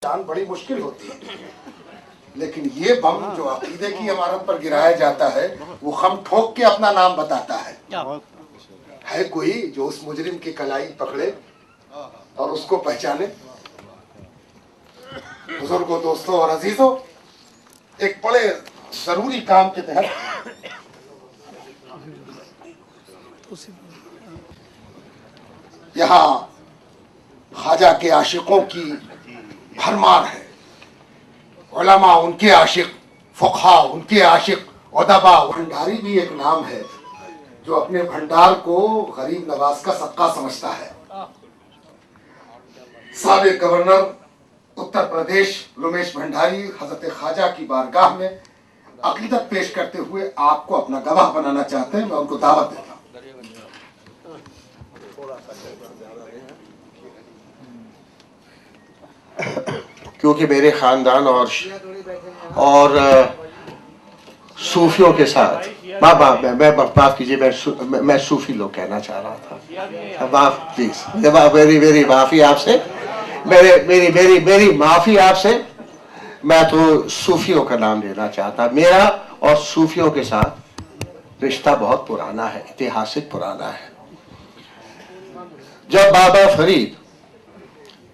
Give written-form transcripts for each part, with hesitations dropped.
जान बड़ी मुश्किल होती है, लेकिन ये बम जो अकीदे की इमारत पर गिराया जाता है वो खम ठोक के अपना नाम बताता है कोई जो उस मुजरिम की कलाई पकड़े और उसको पहचाने। बुजुर्गों, दोस्तों और अजीजों, एक बड़े जरूरी काम के तहत यहाँ ख्वाजा के आशिकों की भरमार है। उलमा उनके आशिक, फुक़हा उनके आशिक, उदबा। भंडारी भी एक नाम है जो अपने भंडार को गरीब नवाज का सदका समझता है। साबिक़ गवर्नर उत्तर प्रदेश रमेश भंडारी हजरत ख्वाजा की बारगाह में अकीदत पेश करते हुए आपको अपना गवाह बनाना चाहते हैं। मैं उनको दावत देता हूँ। क्योंकि मेरे खानदान और सूफियों के साथ मैं माफ कीजिए, मैं सूफी लोग कहना चाह रहा था। माफ प्लीज, मेरी माफी आपसे, मेरी माफी आपसे। मैं तो सूफियों का नाम लेना चाहता। मेरा और सूफियों के साथ रिश्ता बहुत पुराना है, ऐतिहासिक पुराना है। जब बाबा फरीद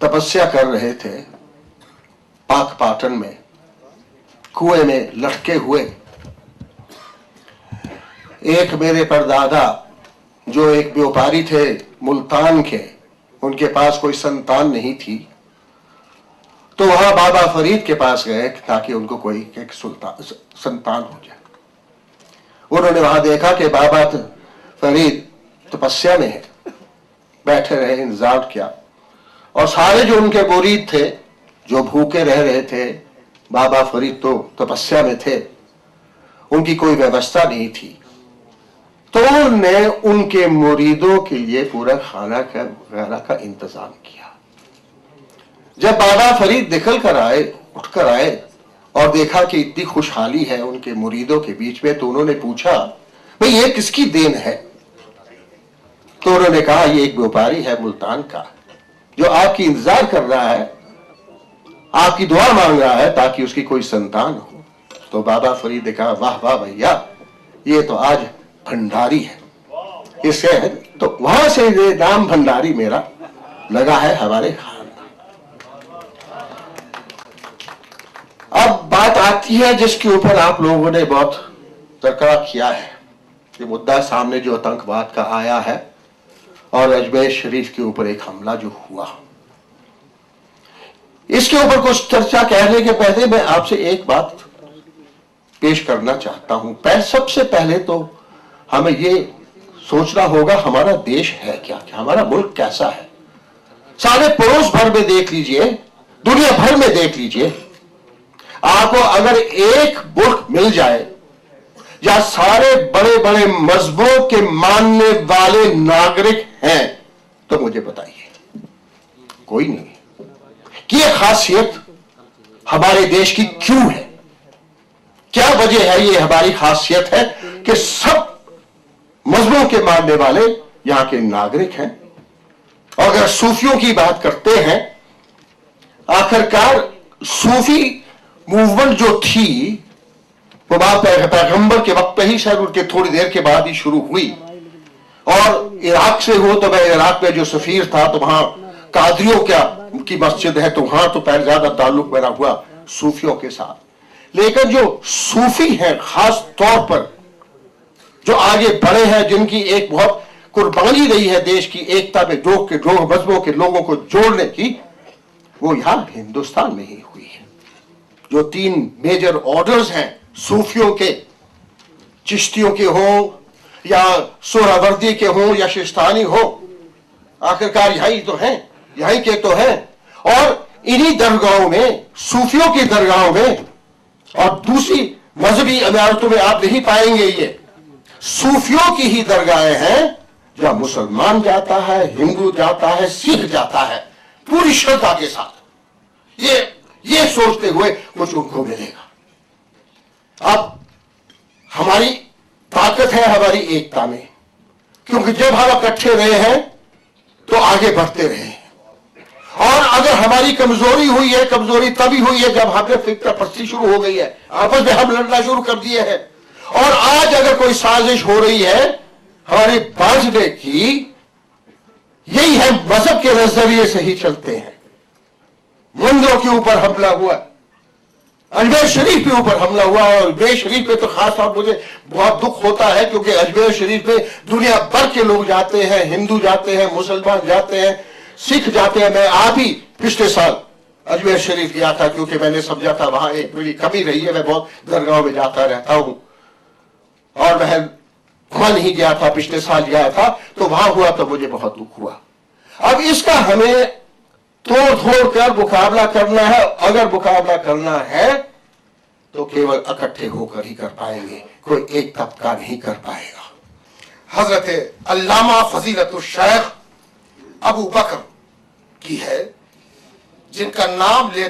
तपस्या कर रहे थे पाक पाटन में, कुएं में लटके हुए, एक मेरे परदादा जो एक व्यापारी थे मुल्तान के, उनके पास कोई संतान नहीं थी, तो वहां बाबा फरीद के पास गए ताकि उनको कोई एक संतान हो जाए। उन्होंने वहां देखा कि बाबा फरीद तपस्या में है, बैठे रहे, इंतजार किया, और सारे जो उनके मुरीद थे जो भूखे रह रहे थे, बाबा फरीद तो तपस्या में थे, उनकी कोई व्यवस्था नहीं थी, तो उन्होंने उनके मुरीदों के लिए पूरा खाना का वगैरह का इंतजाम किया। जब बाबा फरीद निकल कर आए, उठकर आए और देखा कि इतनी खुशहाली है उनके मुरीदों के बीच में, तो उन्होंने पूछा, भाई ये किसकी देन है? तो उन्होंने कहा, ये एक व्यापारी है मुल्तान का जो आपकी इंतजार कर रहा है, आपकी दुआ मांग रहा है ताकि उसकी कोई संतान हो। तो बाबा फरीद ने कहा, वाह वाह भैया, ये तो आज भंडारी है। इसे तो वहां से ये नाम भंडारी मेरा लगा है हमारे खानदान। अब बात आती है जिसके ऊपर आप लोगों ने बहुत तर्क किया है, ये मुद्दा सामने जो आतंकवाद का आया है और अजमेर शरीफ के ऊपर एक हमला जो हुआ, इसके ऊपर कुछ चर्चा करने के पहले मैं आपसे एक बात पेश करना चाहता हूं। सबसे पहले तो हमें ये सोचना होगा हमारा देश है क्या, हमारा मुल्क कैसा है। सारे पड़ोस भर में देख लीजिए, दुनिया भर में देख लीजिए, आपको अगर एक मुल्क मिल जाए या सारे बड़े बड़े मजहबों के मानने वाले नागरिक हैं, तो मुझे बताइए, कोई नहीं। कि यह खासियत हमारे देश की क्यों है? क्या वजह है? ये हमारी खासियत है कि सब मजहबों के मानने वाले यहां के नागरिक हैं। और अगर सूफियों की बात करते हैं, आखिरकार सूफी मूवमेंट जो थी वो पैगंबर के वक्त पे ही, शायद उनके थोड़ी देर के बाद ही शुरू हुई। और इराक से हो तो मैं इराक में जो सफीर था, तो वहां कादरियों की मस्जिद है, तो वहां तो पहले ज्यादा ताल्लुक मेरा हुआ सूफियों के साथ। लेकिन जो सूफी हैं, खास तौर पर जो आगे बढ़े हैं, जिनकी एक बहुत कुर्बानी रही है देश की एकता में, दो मजहबों के लोगों को जोड़ने की, वो यहां हिंदुस्तान में ही हुई है। जो 3 मेजर ऑर्डर्स हैं सूफियों के, चिश्तियों के हो या सोहरावर्दी के हो या शिस्तानी हो, आखिरकार यही तो हैं, यही के तो हैं। और इन्हीं दरगाहों में, सूफियों की दरगाहों में, और दूसरी मजहबी इमारतों में आप नहीं पाएंगे, ये सूफियों की ही दरगाहें हैं जहां मुसलमान जाता है, हिंदू जाता है, सिख जाता है, पूरी श्रद्धा के साथ, ये सोचते हुए कुछ उनको मिलेगा। अब हमारी ताकत है हमारी एकता में, क्योंकि जब हम इकट्ठे रहे हैं तो आगे बढ़ते रहे, और अगर हमारी कमजोरी हुई है, कमजोरी तभी हुई है जब हमने फिक्र परस्ती शुरू हो गई है, आपस में हम लड़ना शुरू कर दिए हैं। और आज अगर कोई साजिश हो रही है हमारे बांटने की, यही है मजहब के नजरिए से ही चलते हैं। मंदिरों के ऊपर हमला हुआ, अजमेर शरीफ के ऊपर हमला हुआ, और अजमेर शरीफ पे तो खास तौर मुझे बहुत दुख होता है क्योंकि अजमेर शरीफ पे दुनिया भर के लोग जाते हैं, हिंदू जाते हैं, मुसलमान जाते हैं, सिख जाते हैं। मैं आप ही पिछले साल अजमेर शरीफ गया था क्योंकि मैंने समझा था वहां एक मेरी कमी रही है। मैं बहुत दरगाह में जाता रहता हूं और मैं वहां नहीं गया था, पिछले साल गया था तो वहां हुआ तो मुझे बहुत दुख हुआ। अब इसका हमें तोड़ फोड़ कर मुकाबला करना है। अगर मुकाबला करना है तो केवल इकट्ठे होकर ही कर पाएंगे, कोई एक तबका नहीं कर पाएगा। हजरत अल्लामा फजीलतुल शेख अबू बकर की है, जिनका नाम लेते